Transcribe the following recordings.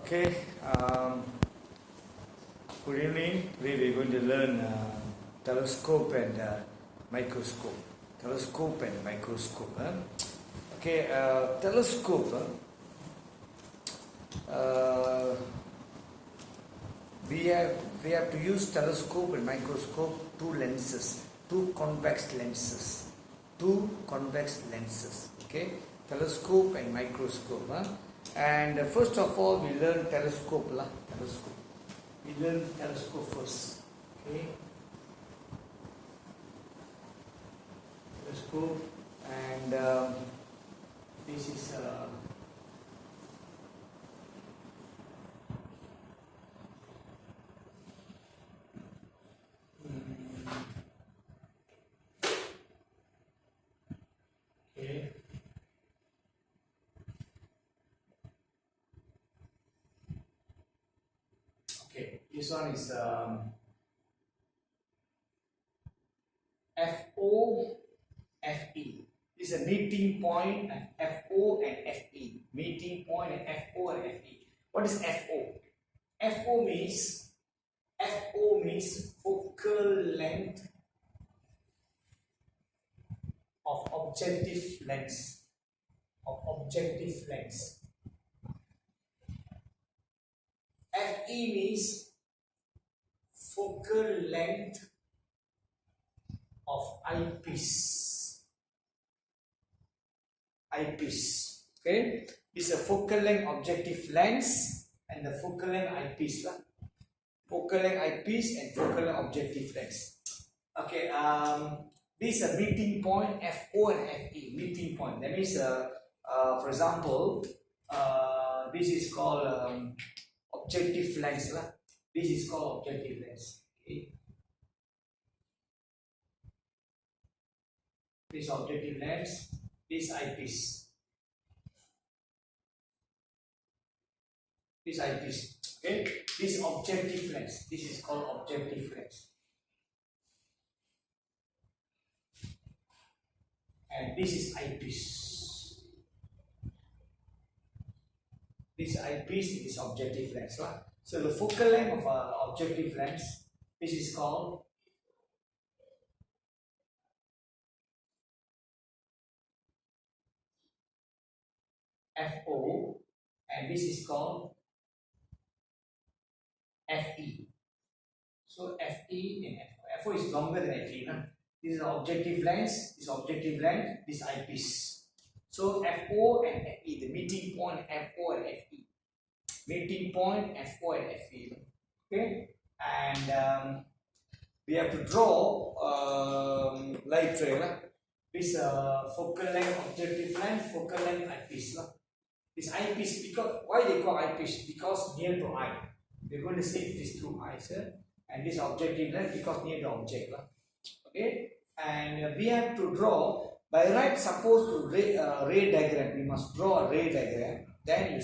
Okay, good evening. Today we're going to learn telescope and microscope. Telescope and microscope. Okay, telescope. We have to use telescope and microscope, two lenses, two convex lenses. Okay, telescope and microscope. And first of all, we learn telescope. Telescope. We learn telescope first. Okay. Telescope, and this is okay. Okay, this one is FO, FE. This is a meeting point and FO and FE. Meeting point and FO and FE. What is FO? FO means focal length of objective lens. FE means focal length of eyepiece. Okay, it's a focal length objective lens and the focal length eyepiece. Focal length eyepiece and focal length objective lens. Okay, this is a meeting point, FO and FE. Meeting point. That means, for example, this is called objective lens. This is called objective lens. Okay. This objective lens, this eyepiece. This eyepiece. Okay. This objective lens. This is called objective lens. And this is eyepiece. This eyepiece is objective lens. So the focal length of objective lens, this is called FO, and this is called FE. So FE and FO. FO is longer than FE. This is objective lens, this eyepiece. So FO and FE, the meeting point FO and FE. Meeting point FO and FE. Okay, and we have to draw light ray. This focal length objective lens, focal length eyepiece. This eyepiece, because why they call eyepiece? Because near to eye. We're going to see these two eyes, and this objective lens because near the object. Okay, and we have to draw by right. Suppose to ray diagram, we must draw a ray diagram. Then you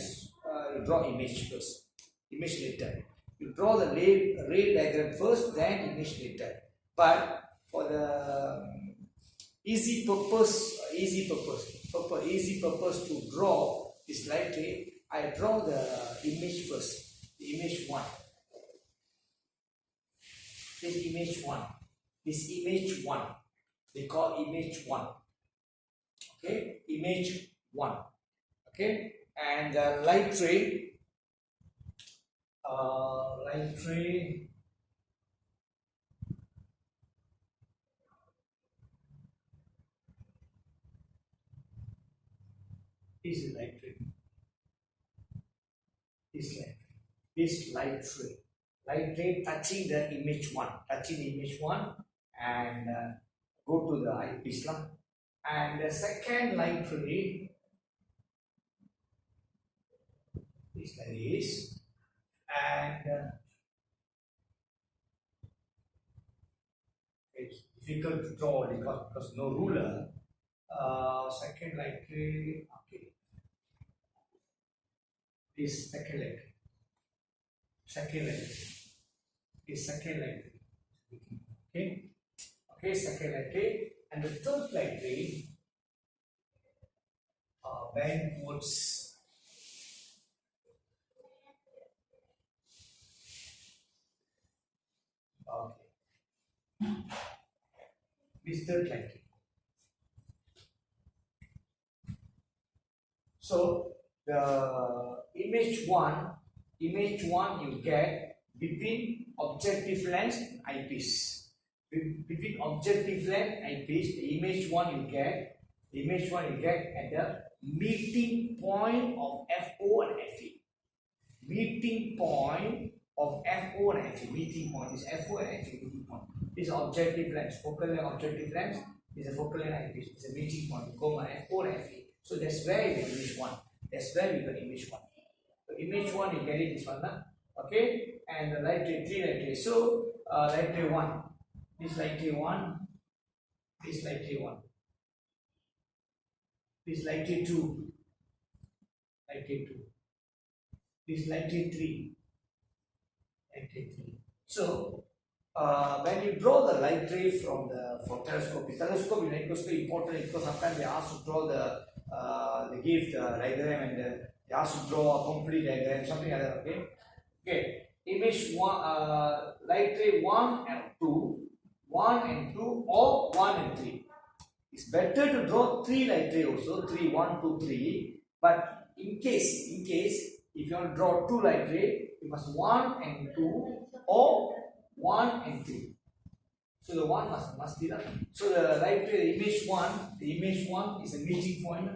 draw image first, image later. You draw the ray diagram first, then image later. But for the easy purpose to draw this light ray, I draw the image first. The image one. This image one. This image one. They call image one. Okay, image one. Okay, and light ray. This is light ray. This light ray. Light ray touching the image one. And go to the eyepiece. And the second light ray is like this, and it's difficult to draw because no ruler. Second light ray, okay. This second light ray. Okay, second light ray, and the third light ray bend towards distant light ray. So the image one you get between objective lens and eyepiece. Between objective lens and eyepiece, the image one you get at the meeting point of FO and FE. Meeting point of FO and FE. Meeting point is FO and FE. Meeting point. This is objective lens. Focal length objective lens is a focal length eyepiece. It's a meeting point. Comma FO and FE. So that's where you get image one. That's where you get image one. So image one you get it this one, okay? And the light ray, three light rays. So light ray one. This light ray one. This light ray one. This light ray two. Light ray two. This light ray three. Light ray three. So when you draw the light ray from for telescope in microscope important because sometimes they ask to draw they give the diagram and they ask to draw a complete diagram, something like that. Okay. Okay. Image one, light ray 1 and 2, 1 and 2, or 1 and 3. It's better to draw 3 light ray also, 3, 1, 2, 3. But in case if you want to draw 2 light ray, you must 1 and 2 or 1 and 3. So the 1 must be done. So the light ray, the image 1 is a meeting point.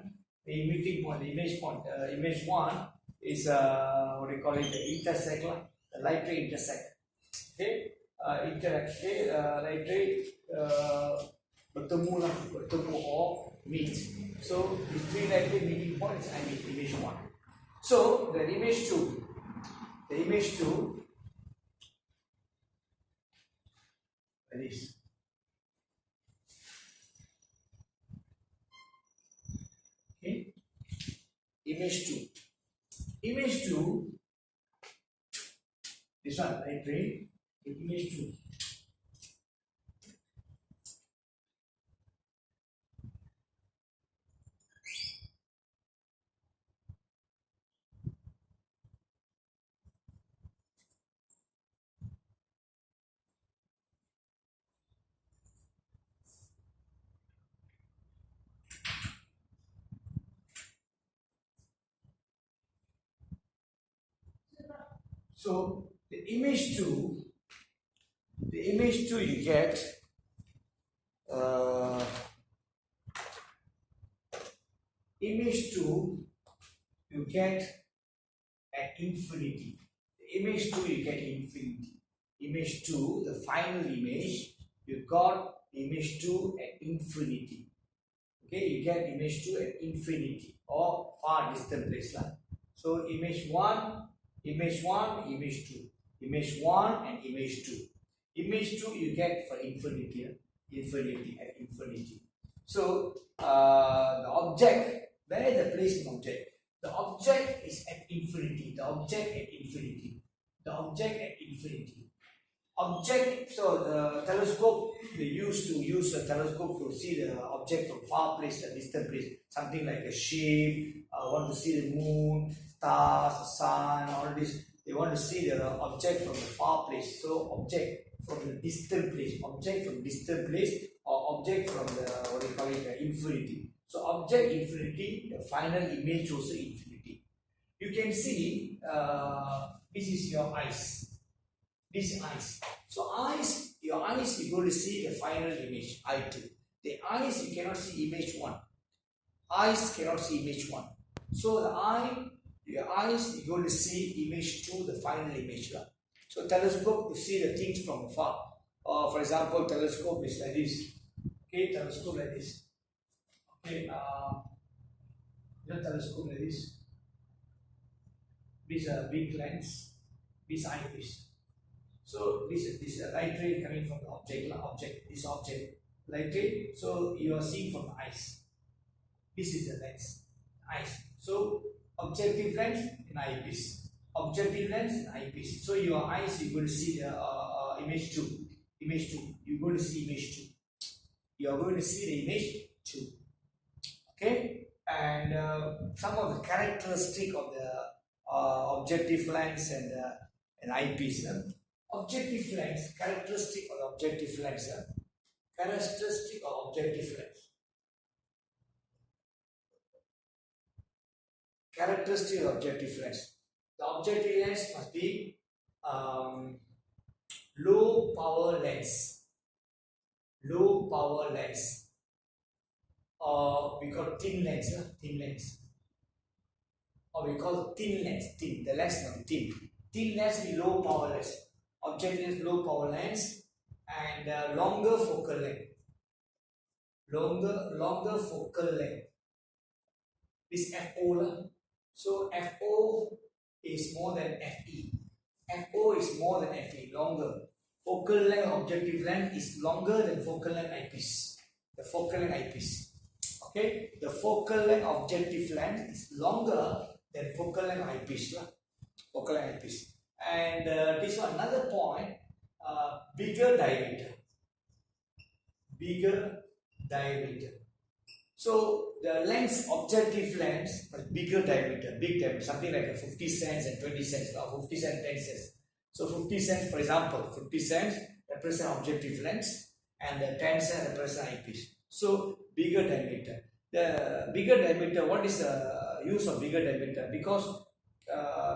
The meeting point, the image point, image 1 is what do you call it? The intersect. The light ray intersect. Okay, interact. Okay, light ray bertemu or meet. So these 3 light ray meeting points I mean image 1. So the image 2, like this. Okay, image 2, this one light ray, image 2. So the image 2 you get image 2 you get at infinity. The image 2 you get infinity. Image 2, the final image, you got image 2 at infinity. Okay, you get image 2 at infinity or far distant place. So image 1, image 2, image 1 and image 2. Image 2 you get for infinity at infinity. So the object, where is the place in object? The object is at infinity. The object at infinity. So the telescope, they used to use a telescope to see the object from far place, a distant place, something like a ship, want to see the moon, stars, the sun, all this. They want to see the object from the far place. So object from the distant place, or object from the what do you call it, the infinity. So object infinity, the final image also infinity. You can see this is your eyes. This eyes. So eyes, your eyes, you're going to see the final image, eye 2. The eyes, you cannot see image 1. Eyes cannot see image 1. So the eye, your eyes, you're going to see image 2, the final image. So telescope, to see the things from afar. For example, telescope is like this. Okay, telescope like this. Okay, telescope like this. This is a big lens. This eyepiece. So this is a light ray coming from the this object, light ray. So you are seeing from the eyes. This is the lens, eyes. So objective lens and eyepiece. Objective lens and eyepiece. So your eyes, you're going to see the image 2. Image 2. You're going to see image 2. You are going to see the image 2. Okay, and some of the characteristic of the objective lens and eyepiece. Objective lens, characteristic of the objective lens. Characteristic of objective lens. Characteristic of objective lens. The objective lens must be low power lens. Low power lens. Or we call thin lens. Thin lens. Or we call thin lens. Thin. The lens not thin. Thin lens is low power lens. Objective lens low power lens and longer focal length. Longer focal length. This FO. So FO is more than FE. FO is more than FE, longer. Focal length, objective length is longer than focal length eyepiece. The focal length eyepiece. Okay, the focal length objective length is longer than focal length eyepiece. Focal length eyepiece. And this one another point, bigger diameter. Bigger diameter. So the lens, objective lens, but bigger diameter, big diameter, something like a 50 cents and 20 cents, or 50 cents, 10 cents. So 50 cents, for example, 50 cents represent objective lens and the 10 cents represent eyepiece. So bigger diameter. The bigger diameter, what is the use of bigger diameter? Because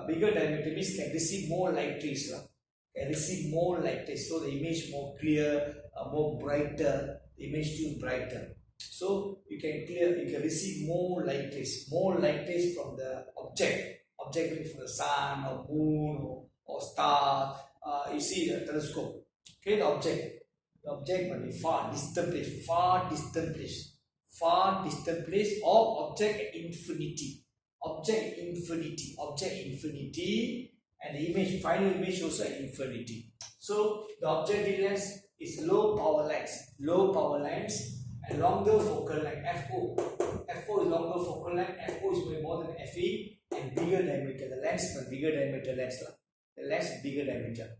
bigger diameter means can receive more light rays, can receive more light rays, so the image more clear, more brighter, the image too brighter. So you can receive more light rays from the object from the sun or moon or star. You see the telescope. Okay, the object might be far distant place, or object at infinity. And the image, final image also at infinity. So the objective lens is low power lens and longer focal length. FO is longer focal length. FO is more than FE and bigger diameter. The lens is bigger diameter lens. The lens is bigger diameter.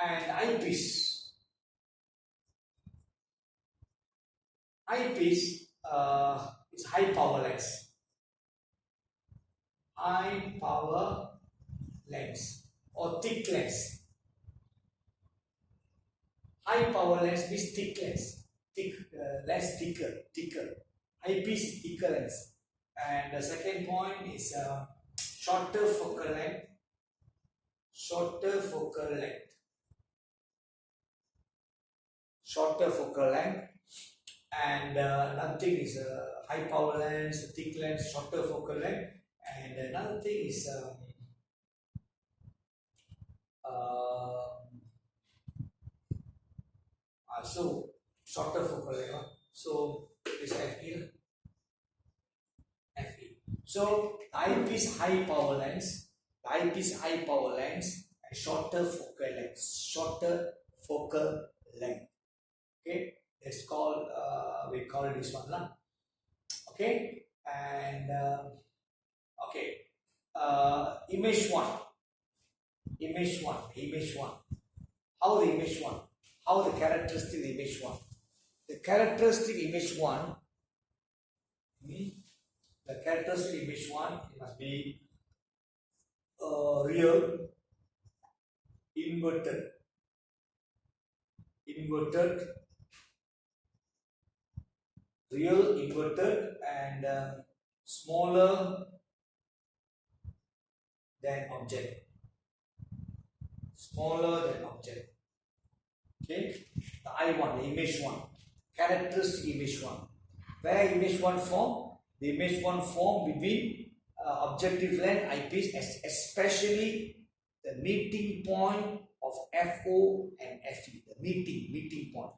And eyepiece. Eyepiece is high power lens. High power lens or thick lens. High power lens means thick lens. Less thicker. Eyepiece is thicker lens. And the second point is shorter focal length. Shorter focal length. And another thing is high power lens, thick lens, shorter focal length. And another thing is so shorter focal length. So this FE. So eyepiece high power lens, and shorter focal length. Okay, it's called we call this one lah. Okay, and image one. How the image one? How the characteristic image one? The characteristic image one, it must be real, inverted, and smaller than object. Okay, the I1, the image one. Characteristic image one. Where image one form? The image one form between objective lens eyepiece, especially the meeting point of FO and FE. The meeting point.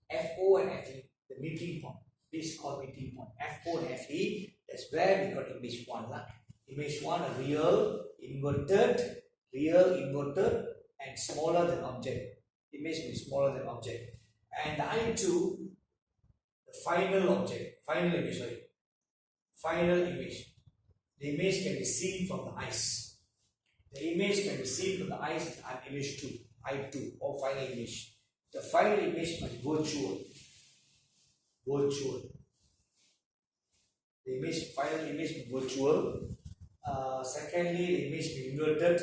FO and FE, the meeting point. This is called meeting point. FO and FE, that's where we got image one. Image one, real, inverted, and smaller than object. Image is smaller than object. And the I2, the final image. The image can be seen from the eyes. The image can be seen from the eyes and image 2, I2 or final image. The final image must be virtual. The final image is virtual. Secondly, the image is inverted.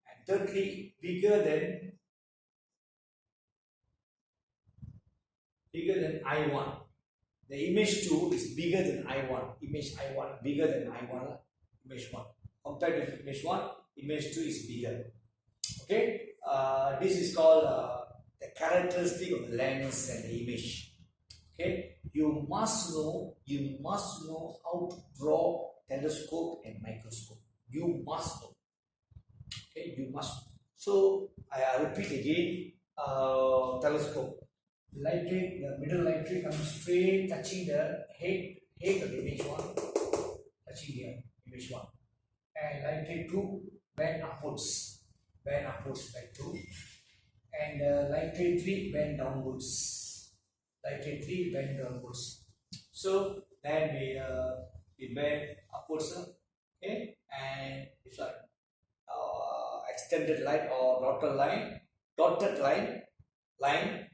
And thirdly, bigger than bigger than I1. The image 2 is bigger than I1. Image I1 bigger than I1. Image 1. Compared to image 1, image 2 is bigger. Okay. This is called the characteristic of the lens and the image. Okay. You must know how to draw telescope and microscope. You must know. Okay. You must. So I repeat again. Telescope. Light ray, the middle light ray comes straight touching the head of the image 1, touching here, image 1. And light ray 2 bend upwards like 2. And light ray 3 bend downwards. Light ray 3 bend downwards. So then we bend upwards, okay, and it's like extended light or dotted line,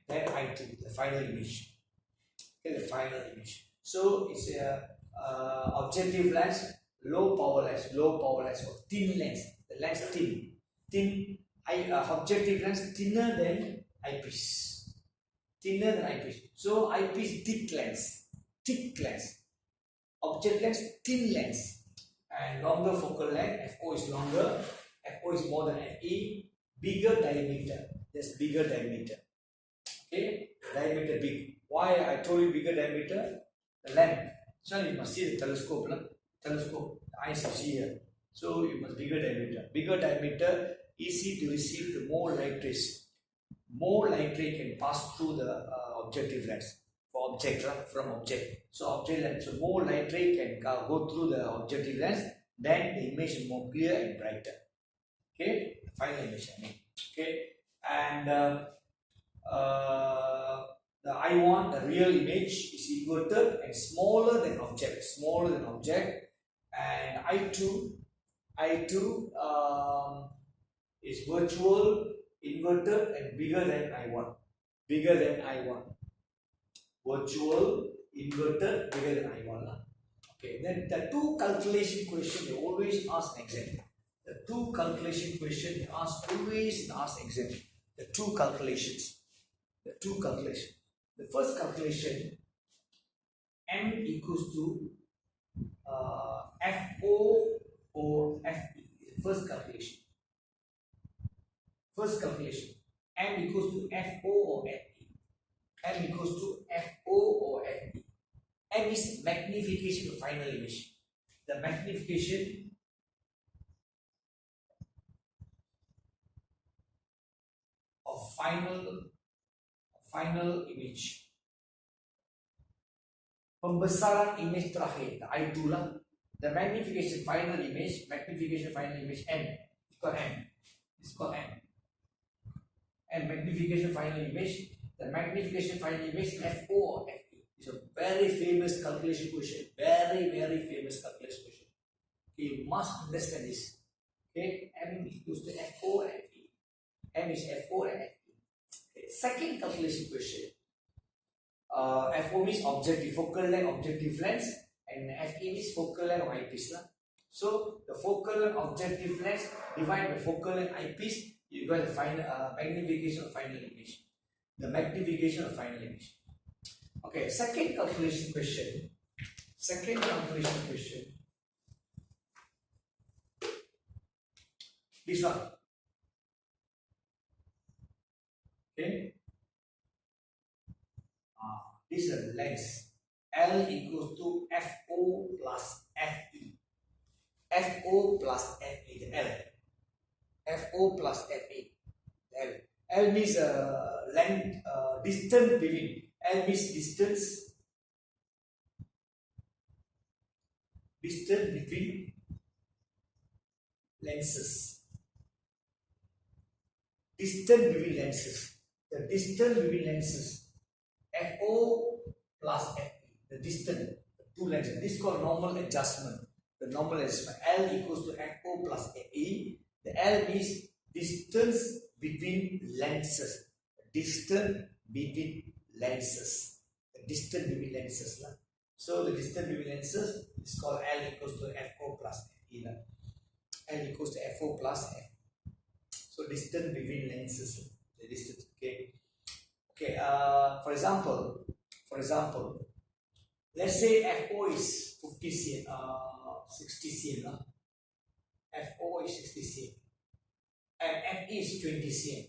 then I2, the final image. Okay, the final image. So it's a objective lens, low power lens or thin lens. The lens thin. Objective lens thinner than eyepiece. So eyepiece thick lens. Object lens thin lens, and longer focal length. FO is longer. FO is more than FE. Bigger diameter. There's bigger diameter. Okay, diameter big. Why I told you bigger diameter? The length. So you must see the telescope. Telescope. The eyes is here. So you must bigger diameter. Bigger diameter, easy to receive the more light rays. More light ray can pass through the objective lens. For object, from object. So object lens. So more light ray can go through the objective lens. Then the image is more clear and brighter. Okay, the final image. Okay, and the I1, the real image, is inverted and smaller than object. And I2 is virtual, inverted, and bigger than I1. Virtual, inverted, bigger than I1. Okay, then the two calculation question they always ask in exam. The two calculation question they always ask exam. The two calculations. The first calculation, M equals to FO or FE. First calculation. M equals to FO or FE. M equals to FO or FE. M is magnification of final image. The magnification of final image. Pembesaran image terakhir, the I2 lah. The magnification final image, M. It's called M. And magnification final image, the magnification final image FO or FE. It's a very famous calculation question. Very famous calculation question. You must understand this. Okay, M equals to FO and FE. M is FO and FE. Second calculation question. FO means objective focal length, objective lens, and FE means focal length of eyepiece. So the focal length objective lens divided by focal length eyepiece, you got the final magnification of final image. The magnification of final image. Okay, second calculation question. This one. Okay. This is a lens. L equals to FO plus FE. FO plus FE. The L. FO plus FE. L. L means length, distance between. L means distance between lenses. Distance between lenses. The distance between lenses. FO plus FE. The distance. The two lenses. This is called normal adjustment. The normal adjustment. L equals to FO plus FE. The L means distance between lenses. Distance between lenses. The distance between lenses. So the distance between lenses is called L equals to FO plus FE. L equals to FO plus FE. So distance between lenses. The distance. Okay. Okay, for example, let's say FO is 50 cm, 60 cm. FO is 60 cm and FE is 20 cm.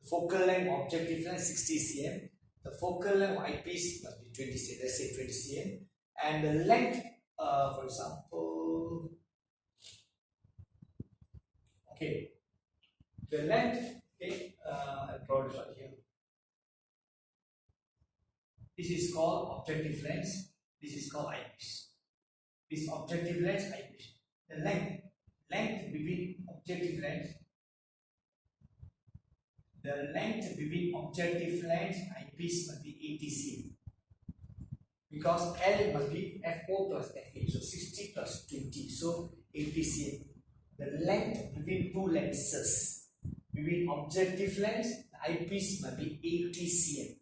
Focal length objective length 60 cm. The focal length eyepiece must be 20 cm. Let's say 20 cm. And the length, for example, okay, the length, okay, I brought it right here. This is called objective lens. This is called eyepiece. This objective lens, eyepiece. The length between objective lens. The length between objective lens and eyepiece must be 80 cm. Because L must be FO plus FA. So 60 plus 20. So 80 cm. The length between two lenses, between objective lens, the eyepiece must be 80 cm.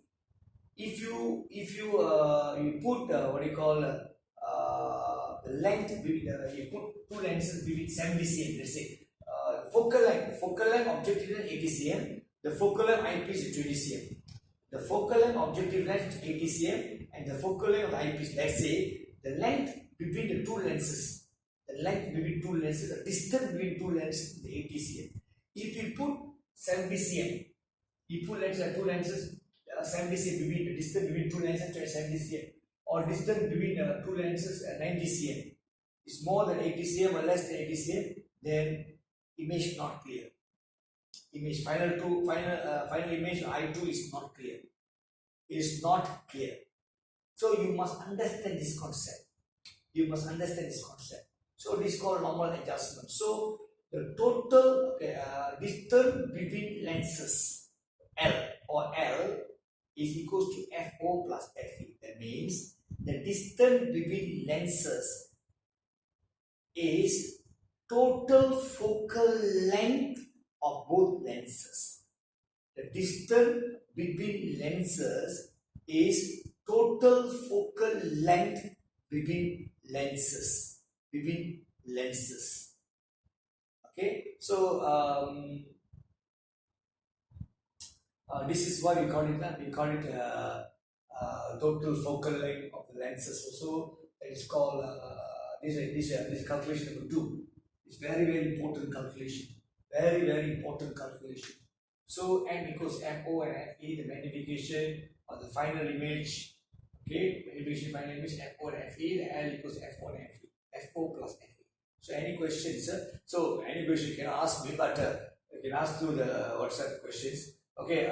If you put what you call the length between you put two lenses between 70 cm, let's say focal length objective length 80 cm, the focal length eyepiece is 20 cm. The focal length objective length is 80 cm and the focal length of the eyepiece, let's say the length between the two lenses, the distance between two lenses is 80 cm. If you put 70 cm, you put two lenses 70 cm between the distance between two lenses to 70 cm, or distance between two lenses 90 cm is more than 80 cm or less than 80 cm, then image not clear. Image final image I2 is not clear. It is not clear. So you must understand this concept. So this is called normal adjustment. So the total distance between lenses L is equals to FO plus FE. That means the distance between lenses is total focal length of both lenses. The distance between lenses is total focal length between lenses. Okay, so this is what we call it. We call it total focal length of the lenses. So it is called this calculation number 2. It's very important calculation. Very important calculation. So n equals FO and FE, the magnification of the final image. Okay, magnification final image FO and FE. The L equals FO and FE. FO plus FE. So any questions? So any question you can ask me, but you can ask through the WhatsApp questions. Okay,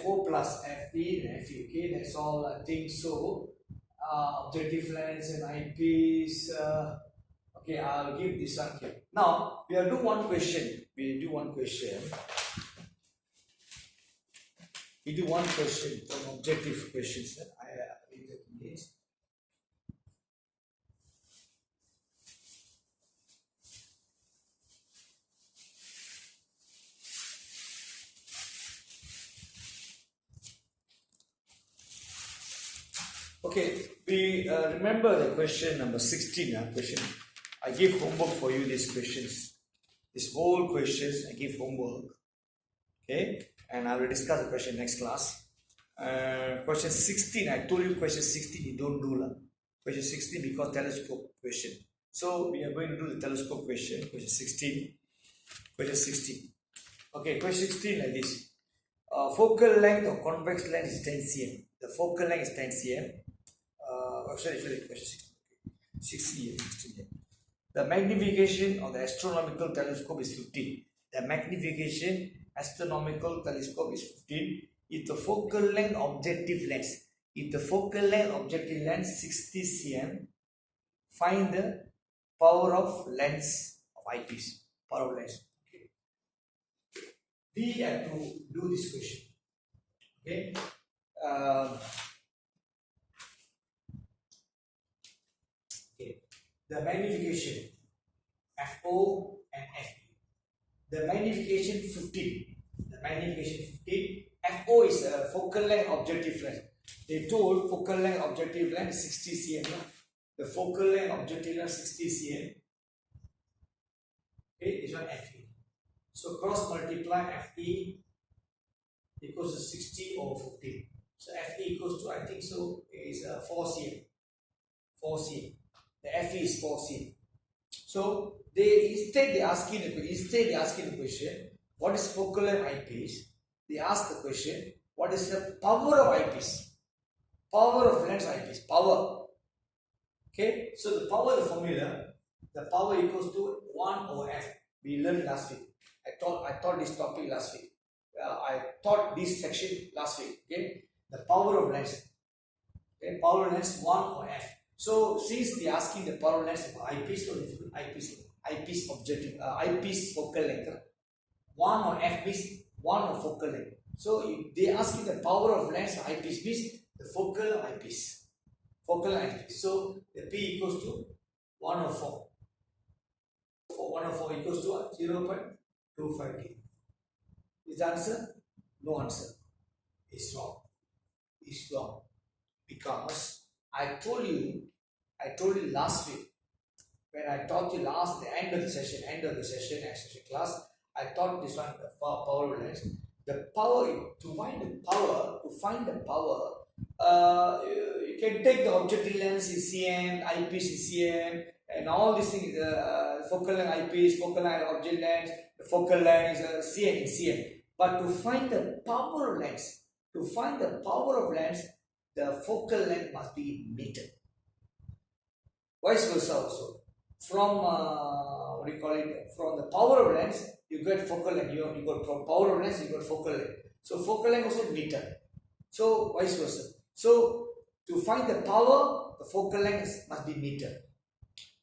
FO plus FE and FE. Okay, that's all I think so. Objective lens and eyepiece. Okay, I'll give this one here. Now we'll do one question. We do one question from objective questions. Okay, we remember the question number 16. Question. I give homework for you. These questions, this whole questions, I give homework. Okay, and I will discuss the question next class. Question 16. I told you question 16 you don't do lah. Question 16 because telescope question. So we are going to do the telescope question. Question 16. Question 16. Okay, question 16 like this. Focal length of convex lens is 10 cm. The focal length is 10 cm. Sorry, question 16. The magnification of the astronomical telescope is 15. The magnification astronomical telescope is 15. If the focal length objective lens, 60 cm, find the power of lens of eyepiece. Power of lens. Okay. We have to do this question. Okay. The magnification FO and FE. The magnification 15. FO is a focal length objective lens. They told focal length objective lens 60 cm. The focal length objective lens 60 cm. Okay, this one FE. So cross multiply FE equals to 60 or 50. So FE equals to, I think so, is 4 cm. 4 cm. The FE is 4 cm. So instead they asking the question, what is focal length eyepiece? They ask the question, what is the power of eyepiece? Power of lens eyepiece. Power. Okay. So the power, the formula, the power equals to 1 over F. We learned last week. I taught this topic last week. I taught this section last week. Okay. The power of lens. Okay. Power of lens 1 over F. So since they asking the power of lens of eyepiece, so eyepiece objective, eyepiece focal length, 1 or F means 1 or focal length. So if they asking the power of lens of eyepiece means the focal eyepiece. Focal eyepiece. So the P equals to 104. 104 equals to 0.25D. Is the answer? No answer. It's wrong. It's wrong. Because I told you last week, when I taught you the end of the session, class, I taught this one, the power of lens. The power, to find the power, you can take the objective lens in cm, eyepiece in cm, and all these things, focal length eyepiece, focal length object lens, the focal length is cm in cm. But to find the power of lens, the focal length must be in meter. Vice versa also. From from the power of lens, you get focal length. You got from power of lens, you got focal length. So focal length also meter. So vice versa. So to find the power, the focal length must be meter.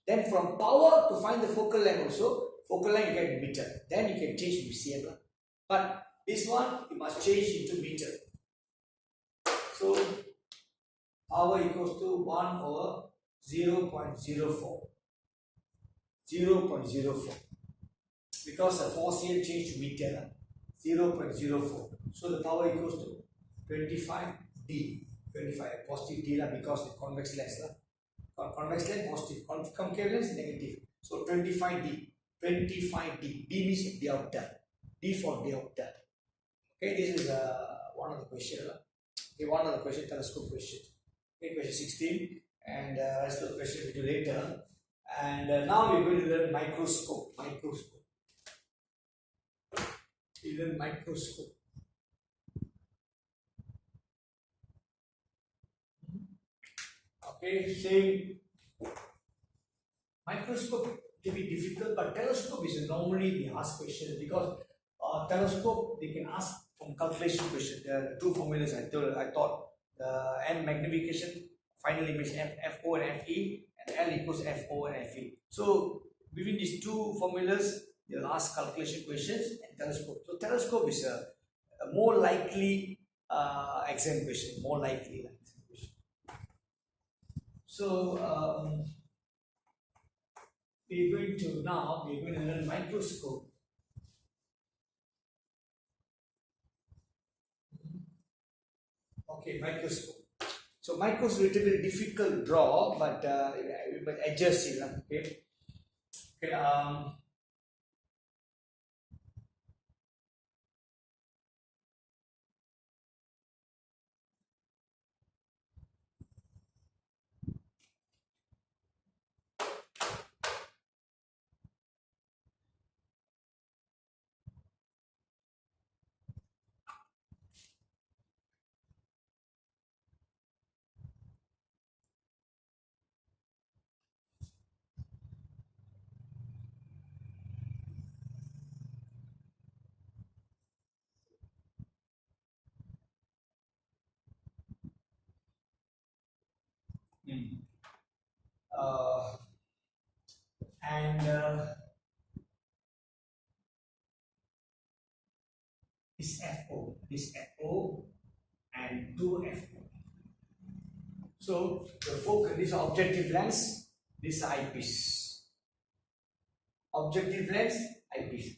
Then from power to find the focal length also, focal length you get meter. Then you can change to cm. But this one you must change into meter. So power equals to 1 over 0.04. 0.04. Because the 4 cm changed to meter, 0.04. So the power equals to 25D. 25 positive D because the convex lens. Convex lens positive, concave lens negative. So 25D. 25D. D means diopter. D for diopter. Okay, this is one of the questions. Okay, one of the question, telescope question. Okay, question 16. And rest of the question we do later. And now we're going to learn microscope. We learn microscope. Okay, saying microscope can be difficult, but telescope is normally the asked question because telescope they can ask from calculation question. There are two formulas I taught. M magnification, final image FO and FE, and L equals FO and FE. So between these two formulas, they'll ask calculation questions and telescope. So telescope is a more likely exam question, more likely exam question. So we're going to learn microscope. Okay, microscope. So microscope is a little bit difficult to draw, but we might adjust it. Okay. Okay. And this FO, and 2FO. So the focus, this objective lens, this eyepiece. Objective lens, eyepiece.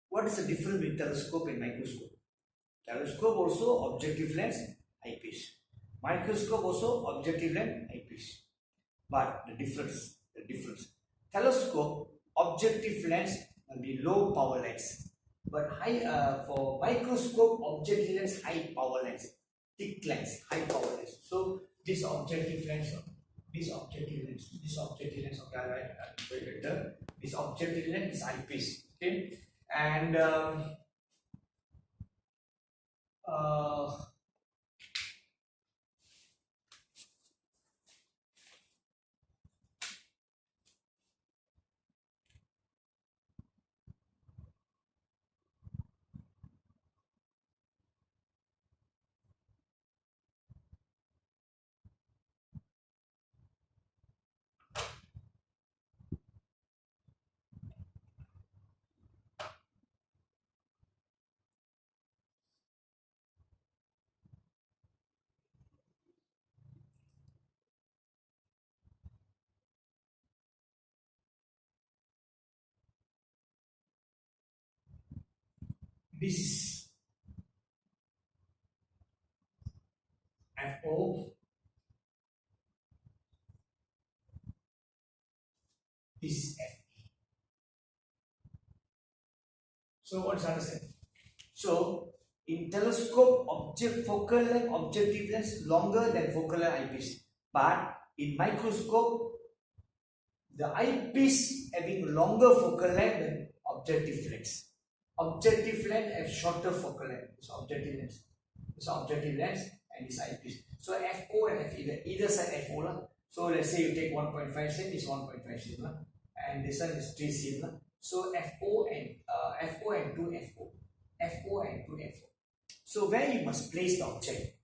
What is the difference between telescope and microscope? Telescope also objective lens, eyepiece. Microscope also objective lens, eyepiece. But the difference. Telescope, objective lens will be low power lens. But for microscope, objective lens, high power lens, thick lens, high power lens. So this objective lens, this objective lens, this objective lens. Okay, right. This objective lens is eyepiece. Okay, and uh, this is FO. This is F. So what's understand? So in telescope, focal length, objective lens longer than focal length eyepiece. But in microscope, the eyepiece having longer focal length than objective lens. Objective lens have shorter focal length. This objective lens. This objective lens and this eyepiece. So FO and F either side FO lah. So let's say you take 1.5 cm, this 1.5 cm lah, and this one is 3 cm lah. So FO and 2FO. FO and 2FO. So where you must place the object?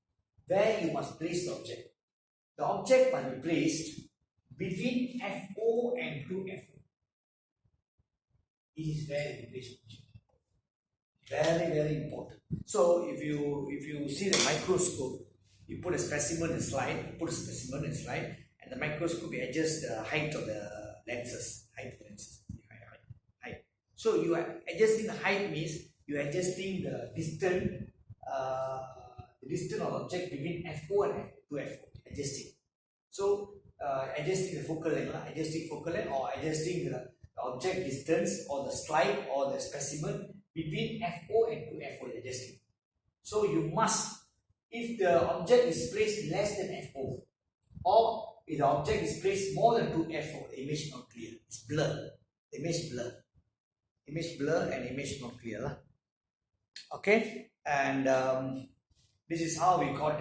Where you must place the object? The object must be placed between FO and 2FO. This is where you place the object. Very, very important. So if you see the microscope, you put a specimen in slide, and the microscope will adjust the height of the lenses. Height. So you are adjusting the height means you are adjusting the distance of object between FO and 2FO. Adjusting. So adjusting the focal length, or adjusting the object distance or the slide or the specimen between FO and 2FO adjusting. So you must, if the object is placed less than FO, or if the object is placed more than 2FO, the image is not clear. It's blurred. The image blur. Image blur and image not clear lah. Okay, and this is how we got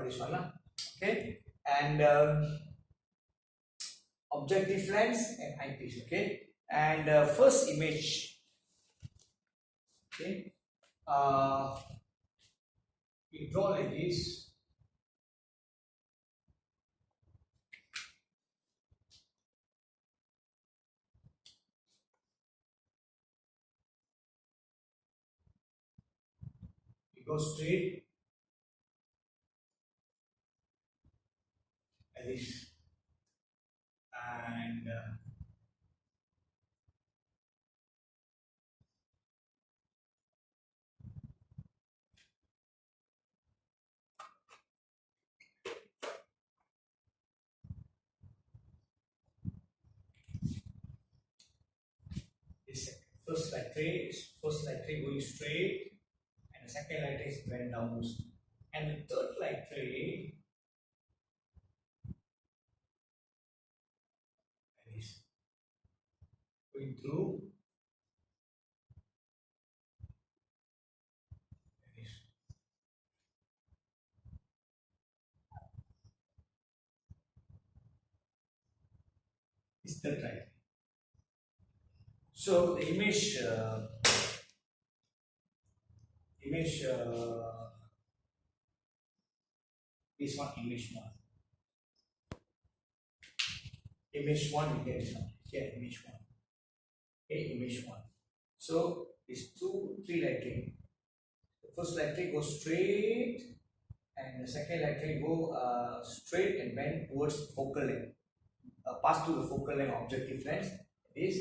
this one lah. Okay, and objective lens and eyepiece. Okay, and first image. Okay, we draw like this. Go straight like this, and this first light ray going straight. The second light ray is bent downwards, and the third light ray is going through this third light ray. So the image this one, image one we get this one. Here image one. Okay, image one. So this 3 light ray. The first light ray goes straight, and the second light ray go straight and bend towards focal length. Pass through the focal length objective lens. This,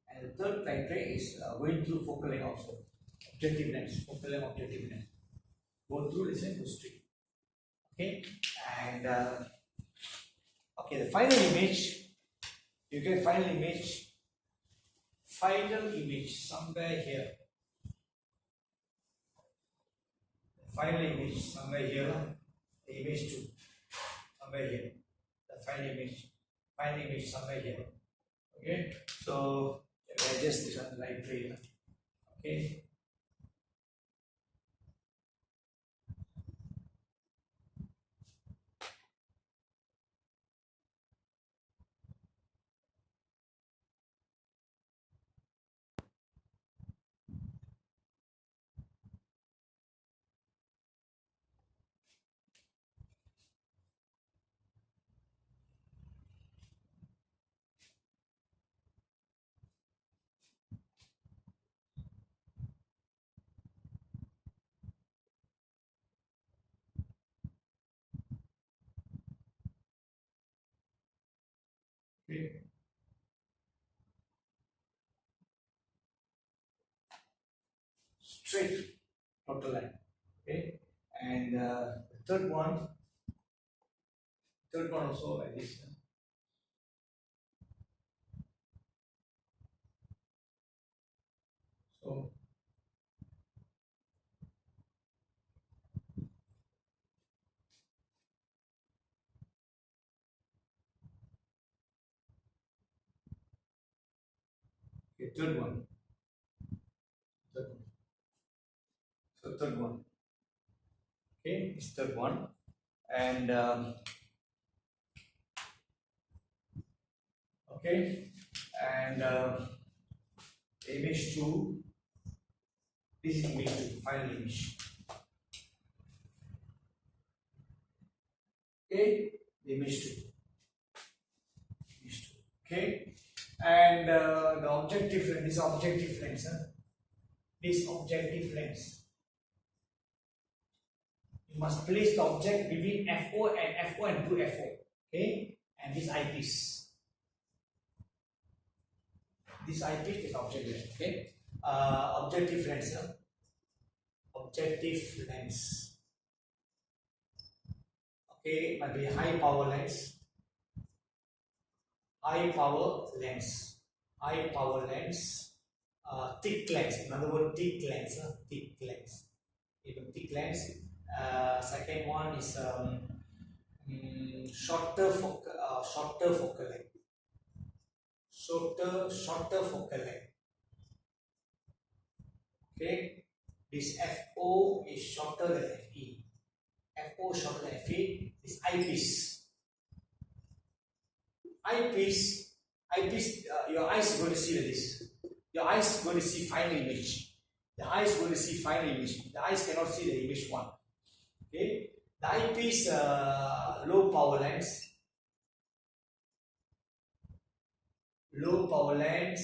and the third light ray is going through focal length also. Objective lens, focal length objective lens. Go through this and go straight. Okay, and okay, the final image, you get final image final image somewhere here. Final image somewhere here. The image 2 somewhere here. The final image somewhere here. Okay, so I adjust this on the right way. Okay. Okay. Straight total line. Okay, and the third one also like this. So okay, third one. So third one. Okay, it's third one, and okay, and image 2. This is image 2, final image. Okay, the image 2. Image 2. Okay, and the objective lens, this objective lens, this objective lens. You must place the object between FO and FO and 2FO. Okay, and this eyepiece. This eyepiece is object lens. Okay, objective lens. Objective lens. Okay, might be high power lens. High power lens. High power lens. Thick lens. In other words, thick lens. Thick lens. Even thick lens. Second one is shorter focal length. Shorter focal length. Okay, this FO is shorter than FE. FO shorter than FE. This eyepiece. Eyepiece. Your eyes is going to see this. Your eyes is going to see final image. The eyes is going to see final image. The eyes cannot see the image 1. Okay, the eyepiece low power lens,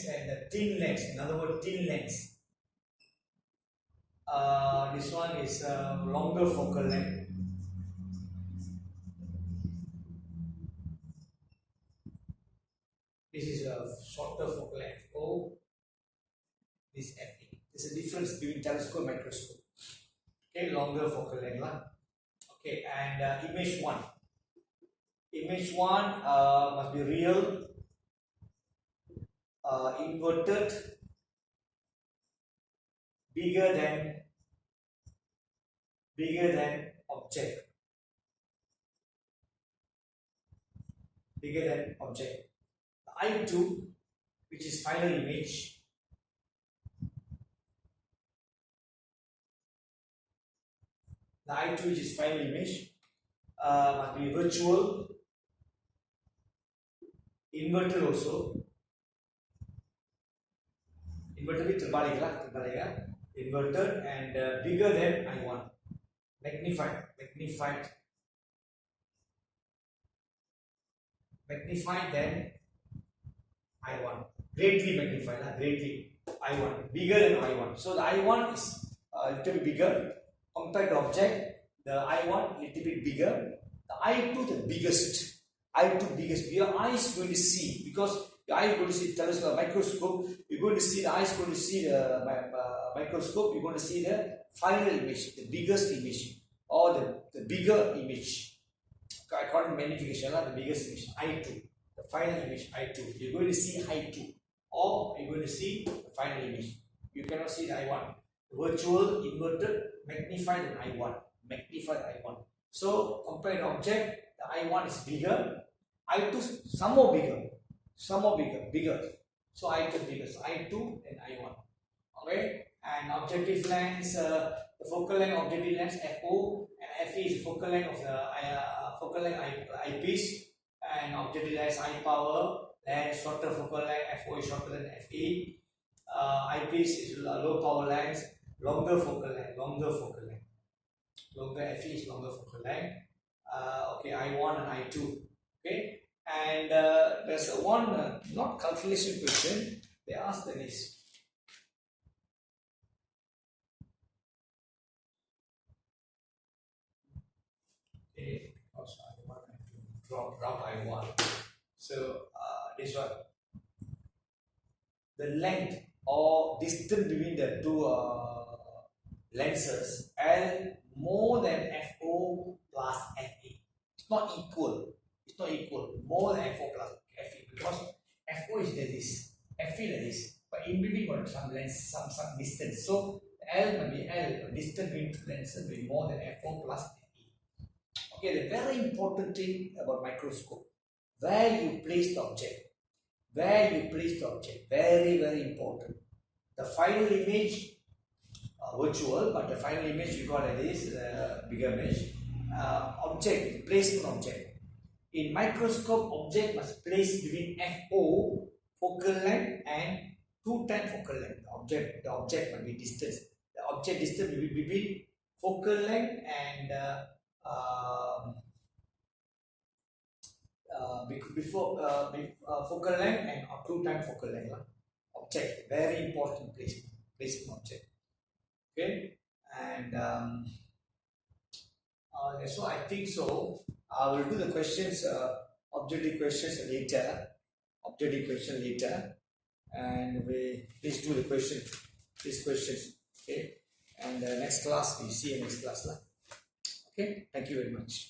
and the thin lens. In other words, thin lens. This one is longer focal length. This is a shorter focal length. O. This FE. There's a difference between telescope and microscope. Okay, longer focal length. Okay, and image 1. Image 1 must be real, inverted, bigger than object. Bigger than object. The I2, which is final image. The I2, which is final image, must be virtual, inverted also. Inverted with terbalik, inverted and bigger than I1. Magnified than I1. Greatly magnified, greatly I1. Bigger than I1. So the I1 is a little bit bigger compared to object. The I1 a little bit bigger. The I2 the biggest. I2 biggest. Your eye is going to see, because your eye is going to see telescope, microscope. You're going to see, the eye is going to see the microscope. You're going to see the final image, the biggest image, or the bigger image. According to magnification, the biggest image, I2. The final image, I2. You're going to see I2. or you're going to see the final image. You cannot see the I1. Virtual, inverted, magnified and I1. Magnified I1. So compare the object, the I1 is bigger, I2 some more bigger, bigger. So I2 is bigger. So I2 and I1. Okay, and objective length, the focal length objective length FO and FE is focal length of the focal length eyepiece, and objective length eye power, length shorter focal length FO is shorter than FE. Eyepiece is low power length, longer focal length, longer FE is longer focal length. Okay, I1 and I2. Okay, and there's one not calculation question. They asked this. Okay, also I1 and drop I1. So this one, the length or distance between the two lenses L more than FO plus FE. It's not equal. More than FO plus FE, because FO is like this, FE like this, but in between got some length, some distance. So L may be L, distance between two lenses will be more than FO plus FE. Okay, the very important thing about microscope, where you place the object. Very, very important. The final image, virtual, but the final image you got like this, bigger image. Object, placement object. In microscope, object must place between FO, focal length, and 2 times focal length. The object must be distance. The object distance will be between focal length and before focal length and 2 times focal length. Object, very important placement object. Okay, and so I think so. I will do the questions, objective questions later. And we please do the these questions. Okay, and next class we see you next class. Okay, thank you very much.